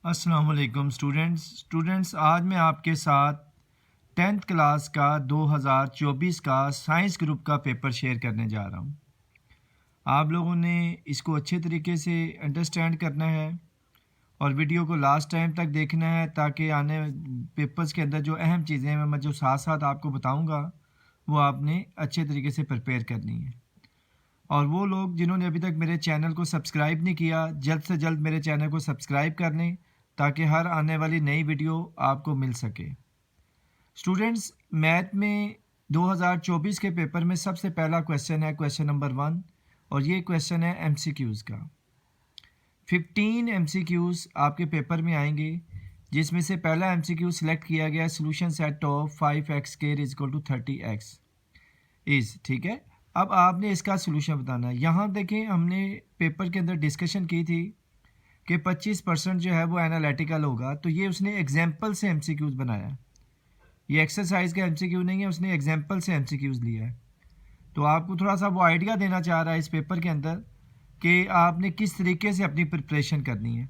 अस्सलाम वालेकुम स्टूडेंट्स आज मैं आपके साथ 10th क्लास का 2024 का साइंस ग्रुप का पेपर शेयर करने जा रहा हूँ। आप लोगों ने इसको अच्छे तरीके से अंडरस्टैंड करना है और वीडियो को लास्ट टाइम तक देखना है ताकि आने पेपर्स के अंदर जो अहम चीज़ें हैं मैं जो साथ साथ आपको बताऊँगा वो आपने अच्छे तरीके से प्रिपेयर करनी है। और वो लोग जिन्होंने अभी तक मेरे चैनल को सब्सक्राइब नहीं किया, जल्द से जल्द मेरे चैनल को सब्सक्राइब कर लें ताकि हर आने वाली नई वीडियो आपको मिल सके। स्टूडेंट्स, मैथ में 2024 के पेपर में सबसे पहला क्वेश्चन है क्वेश्चन नंबर 1 और ये क्वेश्चन है एमसीक्यूज़ का। 15 एमसीक्यूज़ आपके पेपर में आएंगे जिसमें से पहला एमसीक्यू सिलेक्ट किया गया solution set of 5x² = 30x is, ठीक है। अब आपने इसका सोल्यूशन बताना है। यहाँ देखें, हमने पेपर के अंदर डिस्कशन की थी कि 25% जो है वो एनालिटिकल होगा, तो ये उसने एग्जाम्पल से एमसीक्यूज़ बनाया। ये एक्सरसाइज का एमसीक्यू नहीं है, उसने एग्जाम्पल से एमसीक्यूज़ लिया है। तो आपको थोड़ा सा वो आइडिया देना चाह रहा है इस पेपर के अंदर कि आपने किस तरीके से अपनी प्रिपरेशन करनी है।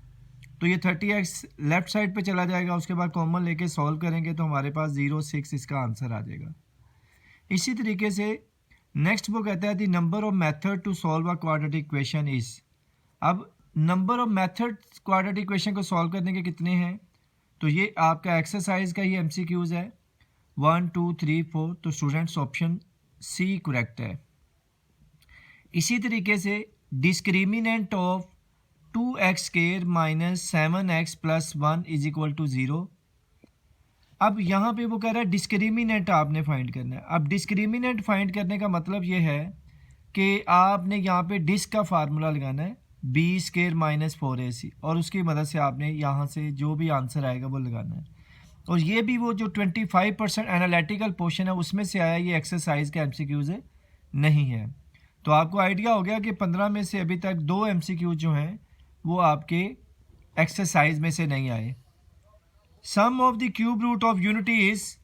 तो ये 30x लेफ़्ट साइड पे चला जाएगा, उसके बाद कॉमन लेके सॉल्व करेंगे तो हमारे पास 0.6 इसका आंसर आ जाएगा। इसी तरीके से नेक्स्ट वो कहता है the number of method to solve a quadratic equation is. अब number of method quadratic equation को सॉल्व करने के कितने हैं, तो ये आपका एक्सरसाइज का ही एमसीक्यूज है 1 2 3 4। तो स्टूडेंट्स ऑप्शन सी करेक्ट है। इसी तरीके से डिस्क्रिमिनेंट ऑफ 2x² - 7x + 1 = 0। अब यहाँ पे वो कह रहा है डिस्क्रिमिनेंट आपने फाइंड करना है। अब डिस्क्रिमिनेंट फाइंड करने का मतलब ये है कि आपने यहाँ पे डिस्क का फार्मूला लगाना है b² - 4ac और उसकी मदद से आपने यहाँ से जो भी आंसर आएगा वो लगाना है। और ये भी वो जो 25% एनालिटिकल पोर्शन है उसमें से आया, ये एक्सरसाइज का एमसीक्यूज है नहीं है। तो आपको आइडिया हो गया कि 15 में से अभी तक 2 एमसीक्यूज जो हैं वो आपके एक्सरसाइज में से नहीं आए। Sum of the cube root of unity is.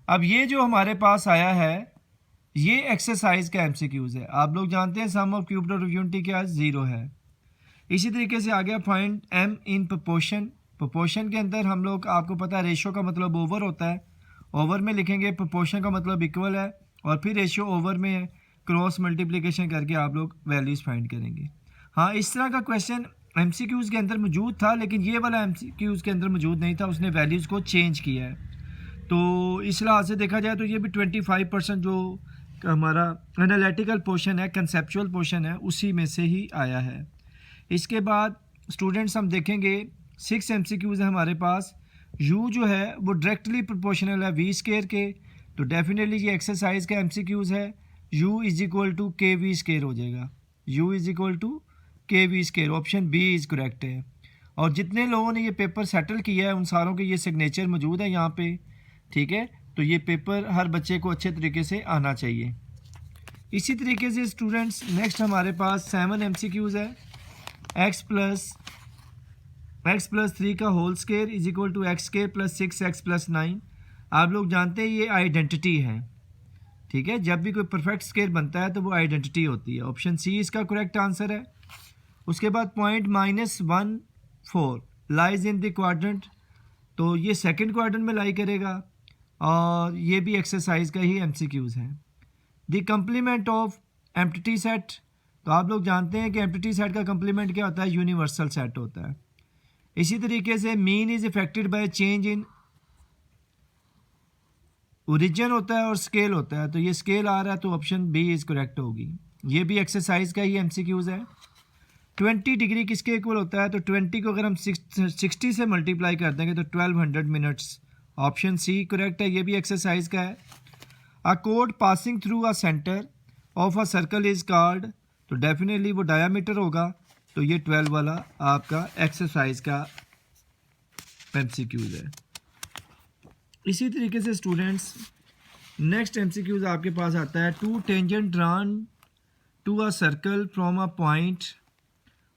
अब ये जो हमारे पास आया है ये एक्सरसाइज का एमसीक्यूज है। आप लोग जानते हैं sum of cube root of unity क्या 0 है। इसी तरीके से आ गया find M in proportion. Proportion के अंदर हम लोग, आपको पता है रेशियो का मतलब ओवर होता है, ओवर में लिखेंगे, प्रोपोर्शन का मतलब इक्वल है और फिर रेशियो ओवर में है, क्रॉस मल्टीप्लिकेशन करके आप लोग वैल्यूज़ फाइंड करेंगे। हाँ, इस तरह का क्वेश्चन एमसीक्यूज़ के अंदर मौजूद था, लेकिन ये वाला एमसीक्यूज़ के अंदर मौजूद नहीं था, उसने वैल्यूज़ को चेंज किया है। तो इस लिहाज से देखा जाए तो ये भी 25% जो हमारा एनालिटिकल पोर्शन है, कंसेप्चुअल पोर्शन है, उसी में से ही आया है। इसके बाद स्टूडेंट्स हम देखेंगे 6 एमसीक्यूज़ है हमारे पास। u जो है वो डायरेक्टली प्रोपोर्शनल है v² के, तो डेफिनेटली ये एक्सरसाइज का एमसीक्यूज़ है। u = kv² हो जाएगा, u = kv²। Option B is correct है। और जितने लोगों ने ये पेपर सेटल किया है उन सारों के ये सिग्नेचर मौजूद है यहाँ पे, ठीक है। तो ये पेपर हर बच्चे को अच्छे तरीके से आना चाहिए। इसी तरीके से स्टूडेंट्स नेक्स्ट हमारे पास 7 एमसीक्यूज़ है। x + 3 का होल स्क्वायर = x² + 6x + 9। आप लोग जानते हैं ये आइडेंटिटी है, ठीक है। जब भी कोई परफेक्ट स्क्वायर बनता है तो वो आइडेंटिटी होती है। ऑप्शन सी इसका करेक्ट आंसर है। उसके बाद point -14 lies in the quadrant, तो ये सेकंड क्वाड्रेंट में लाई करेगा और ये भी एक्सरसाइज का ही एमसीक्यूज़ है। The complement of empty set, तो आप लोग जानते हैं कि एम्प्टी सेट का कंप्लीमेंट क्या होता है, यूनिवर्सल सेट होता है। इसी तरीके से mean is affected by change in origin होता है और स्केल होता है, तो ये स्केल आ रहा है तो ऑप्शन बी इज करेक्ट होगी। ये भी एक्सरसाइज का ही एमसीक्यूज़ है। 20 डिग्री किसके इक्वल होता है, तो 20 को अगर हम 60 से मल्टीप्लाई कर देंगे तो 1200 मिनट्स। ऑप्शन सी करेक्ट है, ये भी एक्सरसाइज का है। A code passing through a centre of a circle is called, तो डेफिनेटली वो डायामीटर होगा, तो ये 12 वाला आपका एक्सरसाइज का एमसीक्यूज़ है। इसी तरीके से स्टूडेंट्स नेक्स्ट एमसीक्यूज़ आपके पास आता है 2 tangent drawn to a circle from a point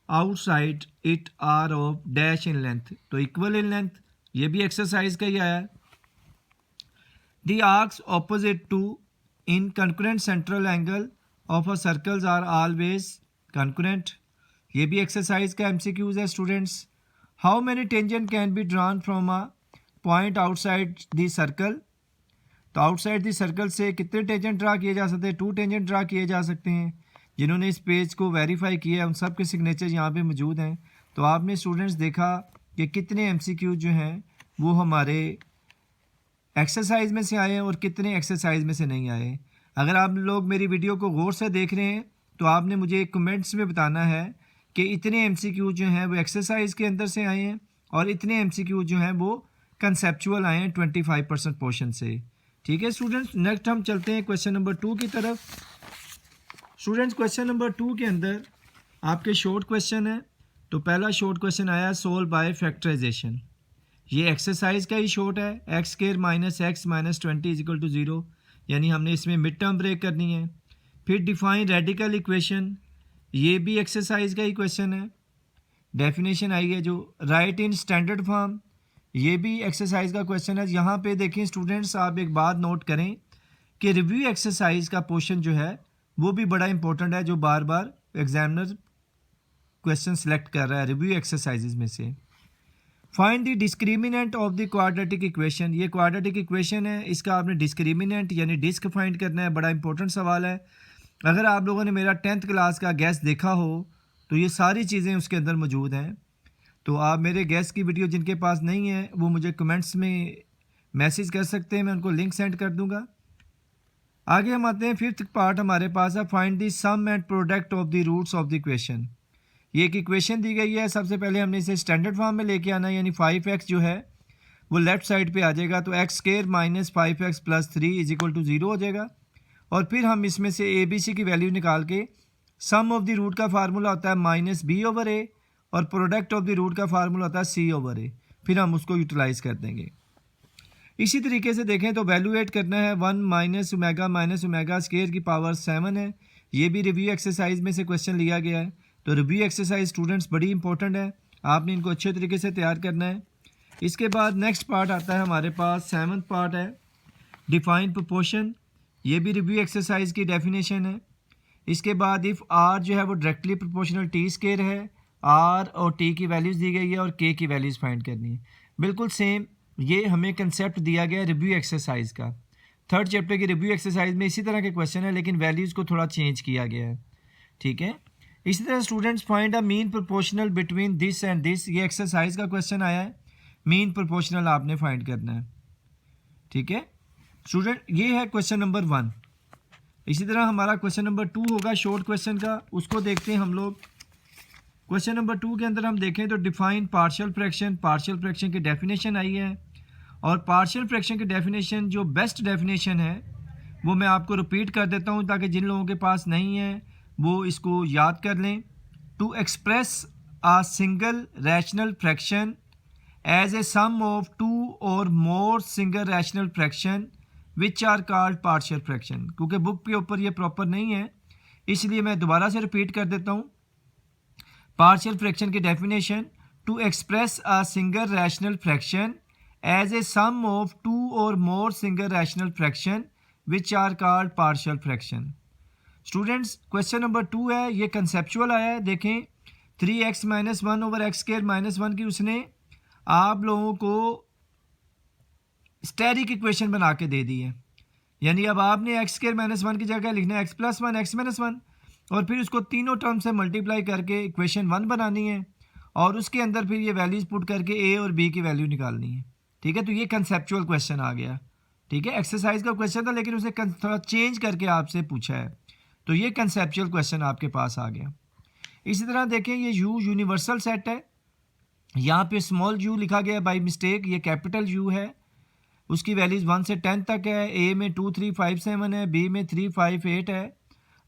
outside it are of dash in length, तो इक्वल इन लेंथ, ये भी एक्सरसाइज का ही आया है। The arcs opposite to in congruent central angle of a circles are always congruent, ये भी exercise का एमसीक्यूज़ है students. How many tangent can be drawn from a point outside the circle. तो आउटसाइड द सर्कल से कितने tangent draw किए जा सकते हैं? 2 टेंजेंट ड्रा किए जा सकते हैं। जिन्होंने इस पेज को वेरीफाई किया है उन सब के सिग्नेचर यहाँ पे मौजूद हैं। तो आपने स्टूडेंट्स देखा कि कितने MCQ जो हैं वो हमारे एक्सरसाइज में से आए हैं और कितने एक्सरसाइज में से नहीं आए। अगर आप लोग मेरी वीडियो को गौर से देख रहे हैं तो आपने मुझे कमेंट्स में बताना है कि इतने MCQ जो हैं वो एक्सरसाइज के अंदर से आए हैं और इतने MCQ जो हैं वो कंसेप्चुअल आए हैं 25% पोर्शन से। ठीक है स्टूडेंट्स, नेक्स्ट हम चलते हैं क्वेश्चन नंबर 2 की तरफ। स्टूडेंट्स क्वेश्चन नंबर 2 के अंदर आपके शॉर्ट क्वेश्चन है। तो पहला शॉर्ट क्वेश्चन आया सोल्व बाय फैक्टराइजेशन। ये एक्सरसाइज का ही शॉर्ट है, x square minus x minus 20 is equal to 0, यानी हमने इसमें मिड टर्म ब्रेक करनी है। फिर डिफाइन रेडिकल इक्वेशन, ये भी एक्सरसाइज का ही क्वेश्चन है। डेफिनेशन आई है जो राइट इन स्टैंडर्ड फॉर्म, ये भी एक्सरसाइज का क्वेश्चन है। यहाँ पे देखें स्टूडेंट्स, आप एक बात नोट करें कि रिव्यू एक्सरसाइज का पोर्शन जो है वो भी बड़ा इंपॉर्टेंट है, जो बार बार एग्जामिनर क्वेश्चन सेलेक्ट कर रहा है रिव्यू एक्सरसाइजेज में से। Find the discriminant of the quadratic equation, ये क्वाड्रेटिक इक्वेशन है, इसका आपने डिस्क्रिमिनेंट यानी डिस्क फाइंड करना है। बड़ा इंपॉर्टेंट सवाल है। अगर आप लोगों ने मेरा 10th क्लास का गैस देखा हो तो ये सारी चीज़ें उसके अंदर मौजूद हैं। तो आप मेरे गैस की वीडियो जिनके पास नहीं है वो मुझे कमेंट्स में मैसेज कर सकते हैं, मैं उनको लिंक सेंड कर दूंगा। आगे हम आते हैं, 5th पार्ट हमारे पास है find the sum and product of the roots of the equation. ये एक इक्वेशन दी गई है, सबसे पहले हमने इसे स्टैंडर्ड फॉर्म में लेके आना है, यानी 5x जो है वो लेफ्ट साइड पे आ जाएगा। तो x square minus 5x plus 3 is equal to 0 हो जाएगा। और फिर हम इसमें से ABC की वैल्यू निकाल के सम ऑफ द रूट का फार्मूला होता है माइनस B/A और प्रोडक्ट ऑफ द रूट का फार्मूला होता है C/A। फिर हम उसको यूटिलाइज कर देंगे। इसी तरीके से देखें तो वैल्यूएट करना है 1 माइनस ओमेगा स्क्वायर की पावर 7 है। ये भी रिव्यू एक्सरसाइज में से क्वेश्चन लिया गया है। तो रिव्यू एक्सरसाइज स्टूडेंट्स बड़ी इंपॉर्टेंट है, आपने इनको अच्छे तरीके से तैयार करना है। इसके बाद नेक्स्ट पार्ट आता है हमारे पास, 7th पार्ट है डिफाइन प्रोपोर्शन। ये भी रिव्यू एक्सरसाइज की डेफिनेशन है। इसके बाद इफ़ आर जो है वो डायरेक्टली प्रोपोर्शनल टी स्क्वायर है, आर और टी की वैल्यूज़ दी गई है और के की वैल्यूज़ फाइंड करनी है। बिल्कुल सेम ये हमें कंसेप्ट दिया गया है रिव्यू एक्सरसाइज का। 3rd चैप्टर की रिव्यू एक्सरसाइज में इसी तरह के क्वेश्चन है, लेकिन वैल्यूज़ को थोड़ा चेंज किया गया है। ठीक है, इसी तरह students find a mean proportional between this and this, ये एक्सरसाइज का क्वेश्चन आया है। मीन प्रोपोर्शनल आपने फाइंड करना है। ठीक है स्टूडेंट, ये है क्वेश्चन नंबर 1। इसी तरह हमारा क्वेश्चन नंबर 2 होगा शॉर्ट क्वेश्चन का, उसको देखते हैं हम लोग। क्वेश्चन नंबर 2 के अंदर हम देखें तो define partial fraction, partial fraction की डेफिनेशन आई है। और पार्शियल फ्रैक्शन की डेफिनेशन जो बेस्ट डेफिनेशन है वो मैं आपको रिपीट कर देता हूँ ताकि जिन लोगों के पास नहीं है वो इसको याद कर लें। To express a single rational fraction as a sum of two or more single rational fraction which are called partial fraction। क्योंकि बुक के ऊपर ये प्रॉपर नहीं है इसलिए मैं दोबारा से रिपीट कर देता हूँ। पार्शियल फ्रैक्शन की definition, to express a single rational fraction as a sum of two और more single rational fraction which are called partial fraction. Students question number 2 है, ये कंसेप्चुअल आया है। देखें 3x minus 1 over X square minus 1 की उसने आप लोगों को स्टेरिक इक्वेशन बना के दे दी है। यानी अब आपने एक्स स्क्वायर माइनस 1 की जगह लिखना है एक्स प्लस 1 एक्स माइनस 1 और फिर उसको तीनों टर्म से मल्टीप्लाई करके इक्वेशन 1 बनानी है और उसके अंदर फिर ये वैल्यूज पुट करके ए और बी की वैल्यू निकालनी है। ठीक है, तो ये कंसेप्चुअल क्वेश्चन आ गया। ठीक है, एक्सरसाइज का क्वेश्चन था लेकिन उसे थोड़ा चेंज करके आपसे पूछा है, तो ये कंसेप्चुअल क्वेश्चन आपके पास आ गया। इसी तरह देखें ये यू यूनिवर्सल सेट है, यहाँ पे स्मॉल यू लिखा गया बाय मिस्टेक, ये कैपिटल यू है। उसकी वैल्यूज 1 से 10 तक है। ए में 2 3 5 7 है, बी में 3 5 8 है।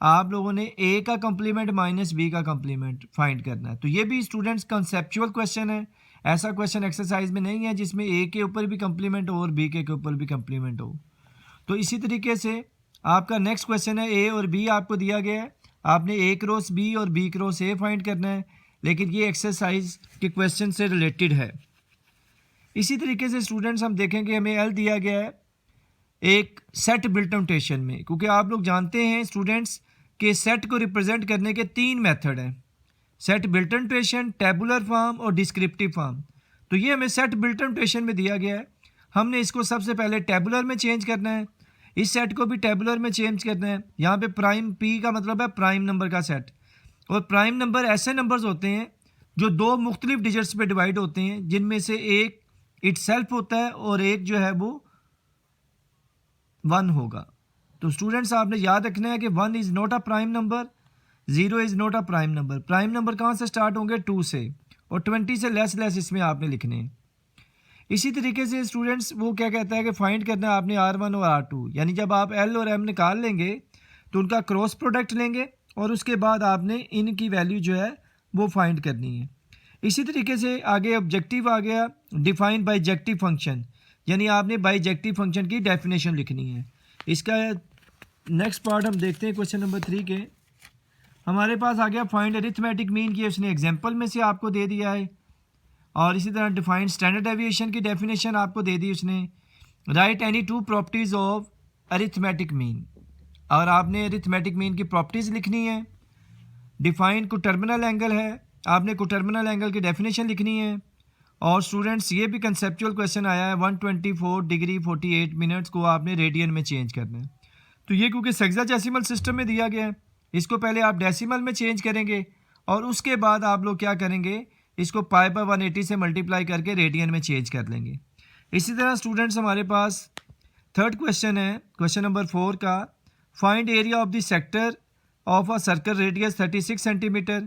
आप लोगों ने ए का कम्प्लीमेंट माइनस बी का कम्प्लीमेंट फाइंड करना है। तो ये भी स्टूडेंट्स कंसेप्चुअल क्वेश्चन है। ऐसा क्वेश्चन एक्सरसाइज में नहीं है जिसमें ए के ऊपर भी कम्प्लीमेंट हो और बी के ऊपर भी कम्प्लीमेंट हो। तो इसी तरीके से आपका नेक्स्ट क्वेश्चन है, ए और बी आपको दिया गया है, आपने ए क्रॉस बी और बी क्रॉस ए फाइंड करना है, लेकिन ये एक्सरसाइज के क्वेश्चन से रिलेटेड है। इसी तरीके से स्टूडेंट्स हम देखेंगे हमें एल दिया गया है एक सेट बिल्ट नोटेशन में, क्योंकि आप लोग जानते हैं स्टूडेंट्स कि सेट को रिप्रेजेंट करने के 3 मेथड हैं। Set built notation, tabular form और डिस्क्रिप्टिव फॉर्म। तो ये हमें सेट बिल्ट नोटेशन में दिया गया है, हमने इसको सबसे पहले टेबुलर में चेंज करना है, इस सेट को भी टेबुलर में चेंज करना है। यहाँ पे प्राइम पी का मतलब है प्राइम नंबर का सेट, और प्राइम नंबर ऐसे नंबर्स होते हैं जो दो मुख्तलिफ डिजिट्स पे डिवाइड होते हैं, जिनमें से एक इटसेल्फ होता है और एक जो है वो 1 होगा। तो स्टूडेंट्स आपने याद रखना है कि 1 is not a prime number, 0 is not a prime number. Prime number कहाँ से स्टार्ट होंगे? 2 से, और 20 से लेस इसमें आपने लिखने हैं। इसी तरीके से स्टूडेंट्स वो क्या कहता है कि फाइंड करना है आपने R1 और R2, यानी जब आप L और M निकाल लेंगे तो उनका क्रॉस प्रोडक्ट लेंगे और उसके बाद आपने इनकी वैल्यू जो है वो फाइंड करनी है। इसी तरीके से आगे ऑब्जेक्टिव आ गया, डिफाइन बाइजेक्टिव फंक्शन, यानी आपने बाइजेक्टिव फंक्शन की डेफिनेशन लिखनी है। इसका नेक्स्ट पार्ट हम देखते हैं क्वेश्चन नंबर 3 के। हमारे पास आ गया फाइंड अरिथमेटिक मीन की, उसने एग्जाम्पल में से आपको दे दिया है, और इसी तरह डिफाइंड स्टैंडर्ड डेविएशन की डेफिनेशन आपको दे दी उसने। Right any 2 properties of arithmetic mean, और आपने अरिथमेटिक मीन की प्रॉपर्टीज़ लिखनी है। डिफाइन कोटर्मिनल एंगल है, आपने कोटर्मिनल एंगल की डेफिनेशन लिखनी है। और स्टूडेंट्स ये भी कंसेप्चुअल क्वेश्चन आया है, 124 डिग्री 48 मिनट्स को आपने रेडियन में चेंज करना है। तो ये क्योंकि सेक्साडेसिमल सिस्टम में दिया गया है, इसको पहले आप डेसिमल में चेंज करेंगे और उसके बाद आप लोग क्या करेंगे, इसको पाई बाय 180 से मल्टीप्लाई करके रेडियन में चेंज कर लेंगे। इसी तरह स्टूडेंट्स हमारे पास थर्ड क्वेश्चन है, क्वेश्चन नंबर 4 का, find area of the sector of a circle radius 36 centimetre,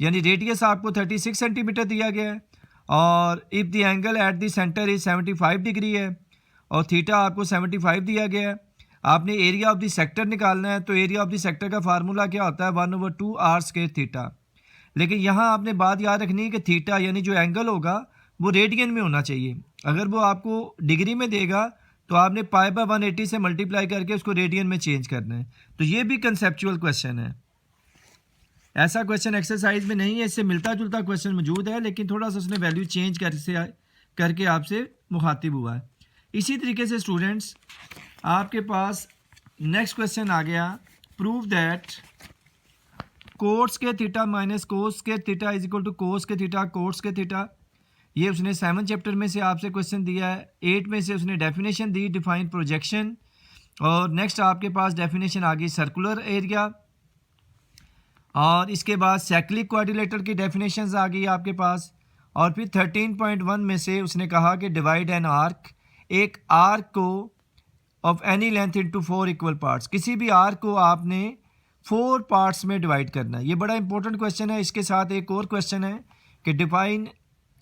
यानी रेडियस आपको 36 सेंटीमीटर दिया गया है, और if the angle at the centre is 75 degree है, और थीटा आपको 75 दिया गया है। आपने एरिया ऑफ द सेक्टर निकालना है, तो एरिया ऑफ द सेक्टर का फार्मूला क्या होता है? 1/2 r स्क्वायर थीटा। लेकिन यहाँ आपने बात याद रखनी है कि थीटा यानी जो एंगल होगा वो रेडियन में होना चाहिए। अगर वो आपको डिग्री में देगा तो आपने पाई बाय 180 से मल्टीप्लाई करके उसको रेडियन में चेंज करना है। तो ये भी कंसेप्चुअल क्वेश्चन है, ऐसा क्वेश्चन एक्सरसाइज में नहीं है, इससे मिलता जुलता क्वेश्चन मौजूद है, लेकिन थोड़ा सा उसने वैल्यू चेंज करके आपसे मुखातिब हुआ है। इसी तरीके से स्टूडेंट्स आपके पास नेक्स्ट क्वेश्चन आ गया, प्रूव दैट कोस के थीटा माइनस कोस के थीटा इज इक्वल टू कोस के थीटा कोस के थीटा। ये उसने 7 चैप्टर में से आपसे क्वेश्चन दिया है, 8 में से उसने डेफिनेशन दी, डिफाइन प्रोजेक्शन, और नेक्स्ट आपके पास डेफिनेशन आ गई सर्कुलर एरिया, और इसके बाद साइक्लिक क्वाड्रिलेटरल की डेफिनेशंस आ गई आपके पास। और फिर 13.1 में से उसने कहा कि डिवाइड एन आर्क, एक आर्क को of any length into 4 equal parts, किसी भी आर्क को आपने 4 पार्ट्स में डिवाइड करना है। ये बड़ा इंपॉर्टेंट क्वेश्चन है। इसके साथ एक और क्वेश्चन है कि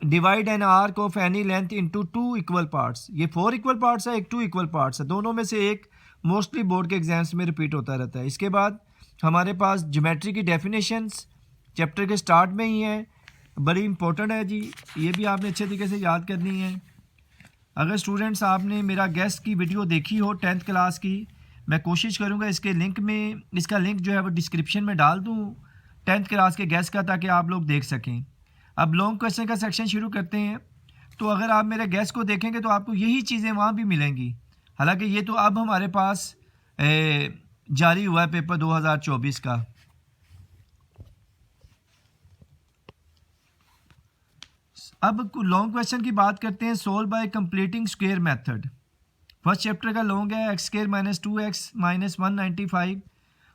divide an arc of any length into 2 equal parts. ये 4 इक्वल पार्ट्स है, एक 2 इक्वल पार्ट्स है, दोनों में से एक मोस्टली बोर्ड के एग्जाम्स में रिपीट होता रहता है। इसके बाद हमारे पास ज्योमेट्री की डेफिनेशंस चैप्टर के स्टार्ट में ही है, बड़ी इंपॉर्टेंट है जी, ये भी आपने अच्छे तरीके से याद करनी है। अगर स्टूडेंट्स आपने मेरा गेस्ट की वीडियो देखी हो 10th क्लास की, मैं कोशिश करूँगा इसका लिंक जो है वो डिस्क्रिप्शन में डाल दूँ 10th क्लास के गेस्ट का, ताकि आप लोग देख सकें। अब लॉन्ग क्वेश्चन का सेक्शन शुरू करते हैं। तो अगर आप मेरे गेस्ट को देखेंगे तो आपको यही चीज़ें वहाँ भी मिलेंगी। हालांकि ये तो अब हमारे पास जारी हुआ है पेपर 2024 का। अब लॉन्ग क्वेश्चन की बात करते हैं, solve by completing square method. First chapter का लॉन्ग है x square minus 2x minus 195,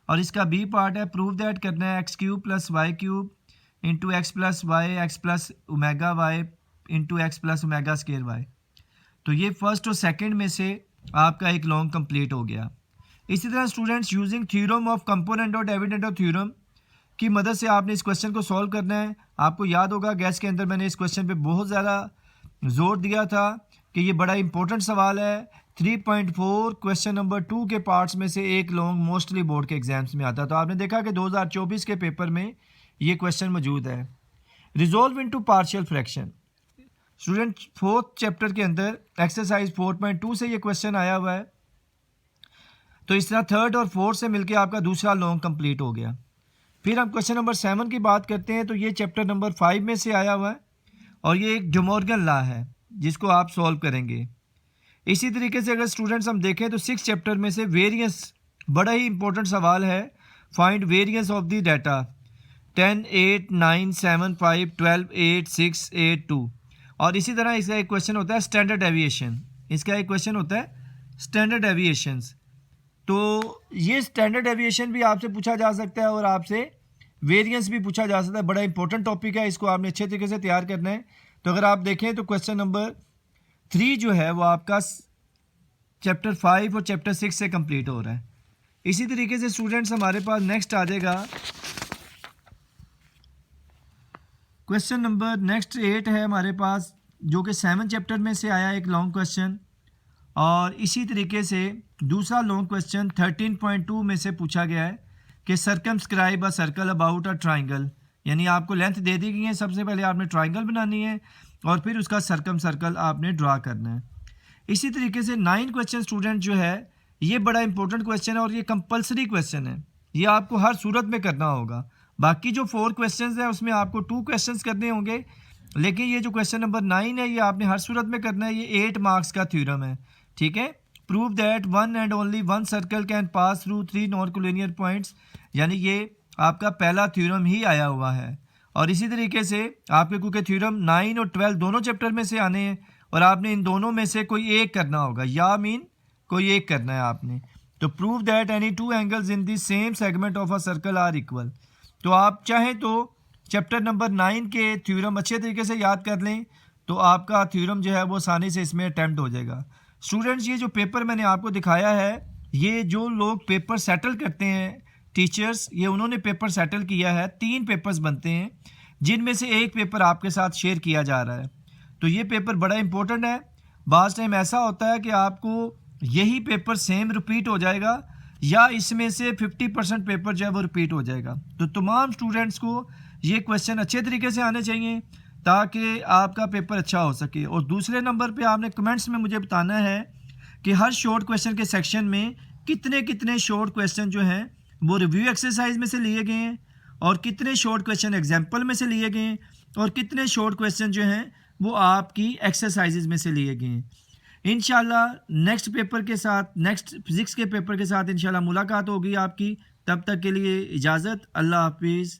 और इसका बी पार्ट है प्रूव दैट करना है x cube plus y cube into x plus y x plus omega y into x plus omega square y. तो ये first और सेकंड में से आपका एक लॉन्ग कंप्लीट हो गया। इसी तरह students using theorem of component और डिविडेंड ऑफ थ्योरम की मदद से आपने इस क्वेश्चन को सॉल्व करना है। आपको याद होगा गैस के अंदर मैंने इस क्वेश्चन पे बहुत ज़्यादा जोर दिया था कि ये बड़ा इंपॉर्टेंट सवाल है। 3.4 क्वेश्चन नंबर 2 के पार्ट्स में से एक लॉन्ग मोस्टली बोर्ड के एग्जाम्स में आता। तो आपने देखा कि 2024 के पेपर में ये क्वेश्चन मौजूद है। Resolve into partial fraction, student 4th chapter के अंदर एक्सरसाइज 4.2 से ये क्वेश्चन आया हुआ है। तो इस तरह 3rd और 4th से मिलकर आपका दूसरा लॉन्ग कंप्लीट हो गया। फिर हम क्वेश्चन नंबर 7 की बात करते हैं। तो ये चैप्टर नंबर 5 में से आया हुआ है, और ये एक डे मॉर्गन लॉ है जिसको आप सॉल्व करेंगे। इसी तरीके से अगर स्टूडेंट्स हम देखें तो 6 चैप्टर में से वेरिएंस बड़ा ही इंपॉर्टेंट सवाल है, find variance of the data. 10, 8, 9, 7, 5, 12, 8, 6, 8, 2। और इसी तरह इसका एक क्वेश्चन होता है स्टैंडर्ड डेविएशन। इसका एक क्वेश्चन होता है स्टैंडर्ड डेविएशंस। तो ये स्टैंडर्ड डेविएशन भी आपसे पूछा जा सकता है और आपसे वेरिएंस भी पूछा जा सकता है। बड़ा इंपॉर्टेंट टॉपिक है, इसको आपने अच्छे तरीके से तैयार करना है। तो अगर आप देखें तो क्वेश्चन नंबर 3 जो है वो आपका चैप्टर 5 और चैप्टर 6 से कंप्लीट हो रहा है। इसी तरीके से स्टूडेंट्स हमारे पास नेक्स्ट आ जाएगा क्वेश्चन नंबर नेक्स्ट 8 है हमारे पास, जो कि 7 चैप्टर में से आया एक लॉन्ग क्वेश्चन। और इसी तरीके से दूसरा लॉन्ग क्वेश्चन 13.2 में से पूछा गया है कि circumscribe a circle about a triangle. यानी आपको लेंथ दे दी गई है, सबसे पहले आपने ट्राइंगल बनानी है और फिर उसका सर्कल आपने ड्रा करना है। इसी तरीके से 9 क्वेश्चन स्टूडेंट जो है ये बड़ा इंपॉर्टेंट क्वेश्चन है और ये कंपलसरी क्वेश्चन है, ये आपको हर सूरत में करना होगा। बाकी जो 4 क्वेश्चंस हैं उसमें आपको 2 क्वेश्चंस करने होंगे, लेकिन ये जो क्वेश्चन नंबर 9 है ये आपने हर सूरत में करना है। ये 8 मार्क्स का थ्योरम है, ठीक है। Prove that one and only one circle can pass through 3 non collinear points. यानी ये आपका पहला थ्योरम ही आया हुआ है। और इसी तरीके से आपके क्योंकि थ्योरम 9 और 12 दोनों चैप्टर में से आने हैं और आपने इन दोनों में से कोई एक करना होगा, या मीन कोई एक करना है आपने। तो prove that any 2 angles in the same segment of a circle are equal. तो आप चाहें तो चैप्टर नंबर 9 के थ्योरम अच्छे तरीके से याद कर लें तो आपका थ्योरम जो है वो आसानी से इसमें अटैम्प्ट हो जाएगा। स्टूडेंट्स ये जो पेपर मैंने आपको दिखाया है, ये जो लोग पेपर सेटल करते हैं टीचर्स, ये उन्होंने पेपर सेटल किया है। 3 पेपर्स बनते हैं जिनमें से एक पेपर आपके साथ शेयर किया जा रहा है। तो ये पेपर बड़ा इंपॉर्टेंट है। बाज़ टाइम ऐसा होता है कि आपको यही पेपर सेम रिपीट हो जाएगा या इसमें से 50% पेपर जो है वो रिपीट हो जाएगा। तो तमाम स्टूडेंट्स को ये क्वेश्चन अच्छे तरीके से आने चाहिए ताकि आपका पेपर अच्छा हो सके। और दूसरे नंबर पे आपने कमेंट्स में मुझे बताना है कि हर शॉर्ट क्वेश्चन के सेक्शन में कितने कितने शॉर्ट क्वेश्चन जो हैं वो रिव्यू एक्सरसाइज में से लिए गए हैं और कितने शॉर्ट क्वेश्चन एग्जाम्पल में से लिए गए हैं और कितने शॉर्ट क्वेश्चन जो हैं वो आपकी एक्सरसाइजेज में से लिए गए हैं। इंशाल्लाह नेक्स्ट पेपर के साथ, नेक्स्ट फिज़िक्स के पेपर के साथ इंशाल्लाह मुलाकात होगी आपकी। तब तक के लिए इजाज़त, अल्लाह हाफिज़।